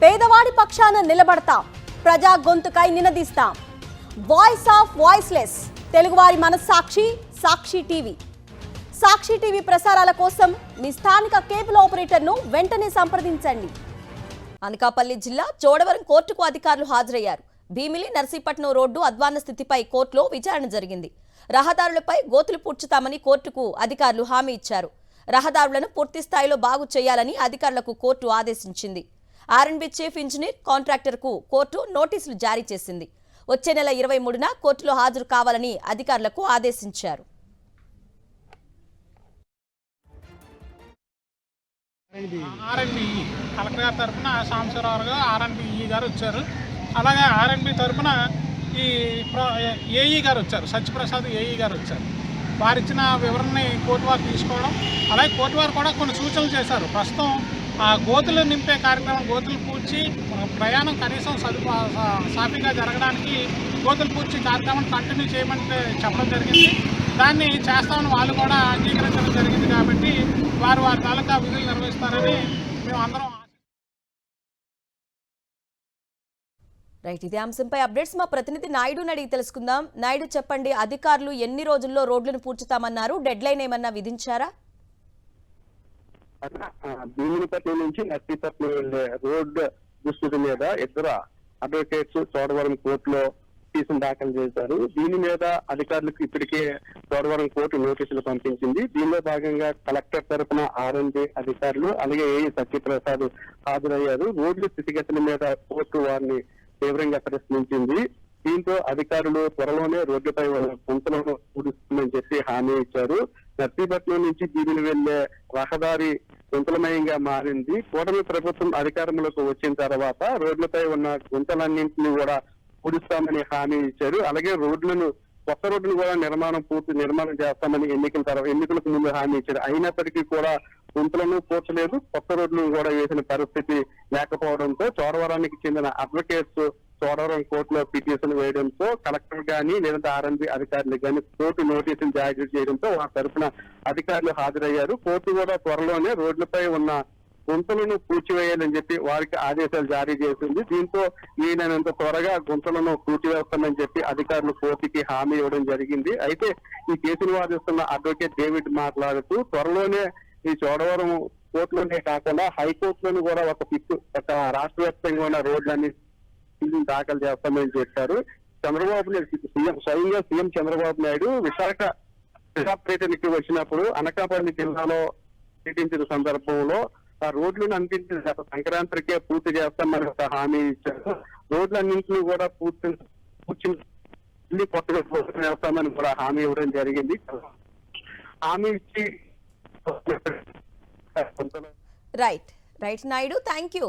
పేదవాడి పక్షాన నిలబడతాం, ప్రజా గొంతుకై నినదిస్తాం. వాయిస్ ఆఫ్ వాయిస్లెస్, తెలుగువారి మనస్సాక్షి సాక్షి టీవీ. సాక్షి టీవీ ప్రసారాల కోసం మీ స్థానిక కేబుల్ ఆపరేటర్ను వెంటనే సంప్రదించండి. అనకాపల్లి జిల్లా చోడవరం కోర్టుకు అధికారులు హాజరయ్యారు. భీమిలి నర్సీపట్నం రోడ్డు అధ్వాన్న స్థితిపై కోర్టులో విచారణ జరిగింది. రహదారులపై గోతులు పూడ్చుతామని కోర్టుకు అధికారులు హామీ ఇచ్చారు. రహదారులను పూర్తి స్థాయిలో బాగు చేయాలని అధికారులకు కోర్టు ఆదేశించింది. ఆర్ఎండ్బి చీఫ్ ఇంజనీర్ కాంట్రాక్టర్కు కోర్టు నోటీసులు జారీ చేసింది. వచ్చే నెల 23న కోర్టులో హాజరు కావాలని అధికారులకు ఆదేశించారు. ఆర్ఎండ్బి కలెక్టర్ గారి తరఫున సాంబశివరావు గారు ఆర్ఎండ్బి గారు వచ్చారు. అలాగే ఆర్ఎండ్బి తరఫున ఈ ఏఈ గారు వచ్చారు, సత్యప్రసాద్ ఏఈ గారు వచ్చారు. వారు ఇచ్చిన వివరణని కోర్టు వారు తీసుకోవడం, అలాగే కోర్టు వారు కూడా కొన్ని సూచనలు చేశారు. ప్రస్తుతం ఆ గోతులు నింపే కార్యక్రమం, గోతులు పూడ్చి ప్రయాణం కనీసం సాఫీగా జరగడానికి గోతులు పూడ్చి కార్యక్రమం కంటిన్యూ చేయమని చెప్పడం జరిగింది. దాన్ని చేస్తామని వాళ్ళు కూడా అంగీకరించడం జరిగింది. కాబట్టి వారి తాలూకా విధులు నిర్వహిస్తారని మేము అందరం. రైట్, ఇదే అంశంపై అప్డేట్స్ మా ప్రతినిధి నాయుడుని అడిగి తెలుసుకుందాం. నాయుడు, చెప్పండి, అధికారులు ఎన్ని రోజుల్లో రోడ్లను పూడ్చుతామన్నారు? డెడ్ లైన్ ఏమన్నా విధించారా? భీమునిపట్నం నుంచి నర్సీపట్నం వెళ్లే రోడ్ దుస్థితి మీద ఇద్దరు అడ్వకేట్స్ చోడవరం కోర్టులో కేసును దాఖలు చేశారు. దీని మీద అధికారులకు ఇప్పటికే చోడవరం కోర్టు నోటీసులు పంపించింది. దీనిలో భాగంగా కలెక్టర్ తరఫున ఆర్ఎండ్బి అధికారులు అలాగే ఏఈ సత్యప్రసాద్ హాజరయ్యారు. రోడ్ల స్థితిగతుల మీద కోర్టు వారిని తీవ్రంగా ప్రశ్నించింది. దీంతో అధికారులు త్వరలోనే రోడ్డుపై గుంతలను పూడుస్తుందని చెప్పి హామీ ఇచ్చారు. నర్సీపట్నం నుంచి భీమిలి వెళ్లే రహదారి గుంతలమయంగా మారింది. కూటమి ప్రభుత్వం అధికారంలోకి వచ్చిన తర్వాత రోడ్లపై ఉన్న గుంతలన్నింటినీ కూడా పూడుస్తామని హామీ ఇచ్చారు. అలాగే కొత్త రోడ్లను కూడా నిర్మాణం చేస్తామని ఎన్నికలకు ముందు హామీ ఇచ్చారు. అయినప్పటికీ కూడా గుంతలను పూడ్చలేదు, కొత్త రోడ్లు కూడా వేసిన పరిస్థితి లేకపోవడంతో చోడవరానికి చెందిన అడ్వకేట్స్ చోడవరం కోర్టులో పిటిషన్ వేయడంతో కలెక్టర్ గానీ లేదంటే ఆర్ఎండ్బి అధికారులు కానీ కోర్టు నోటీసులు జారీ చేయడంతో వారి తరఫున అధికారులు హాజరయ్యారు. కోర్టు కూడా త్వరలోనే రోడ్లపై ఉన్న గుంతలను పూడ్చివేయాలని చెప్పి వారికి ఆదేశాలు జారీ చేసింది. దీంతో వీలైనంత త్వరగా గుంతలను పూడ్చివేస్తామని చెప్పి అధికారులు కోర్టుకి హామీ ఇవ్వడం జరిగింది. అయితే ఈ కేసును వాదిస్తున్న అడ్వకేట్ డేవిడ్ మాట్లాడుతూ త్వరలోనే ఈ చోడవరం కోర్టులోనే కాకుండా హైకోర్టులోని కూడా ఒక రాష్ట్ర వ్యాప్తంగా ఉన్న రోడ్లన్నీ దాఖలు చేస్తామని చెప్పారు. స్వయంగా సీఎం చంద్రబాబు నాయుడు విశాఖ పర్యటనకి వచ్చినప్పుడు అనకాపల్లి జిల్లాలో పర్యటించిన సందర్భంలో ఆ రోడ్లను అన్నింటినీ సంక్రాంతికే పూర్తి చేస్తామని ఒక హామీ ఇచ్చారు. రోడ్లన్నింటినీ కూడా కొత్తగా పూర్తి చేస్తామని కూడా హామీ ఇవ్వడం జరిగింది. హామీ ఇచ్చి రైట్ నాయుడు, థ్యాంక్ యూ.